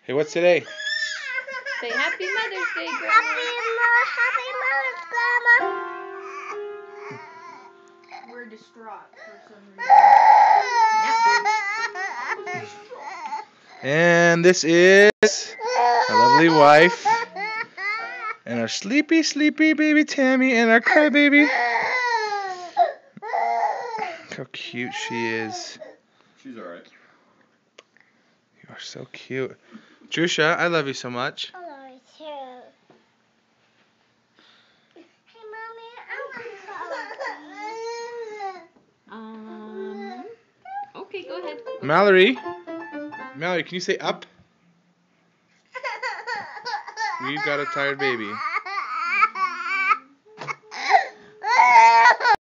Hey, what's today? Say Happy Mother's Day, Grandma. Happy Mother's, Grandma. We're distraught for some reason. And this is our lovely wife and our sleepy baby Tammy and our crybaby. Look how cute she is. She's alright. You are so cute. Drusha, I love you so much. I love you too. Hey, Mommy, I want to Okay, go ahead. Mallory, can you say up? We've got a tired baby.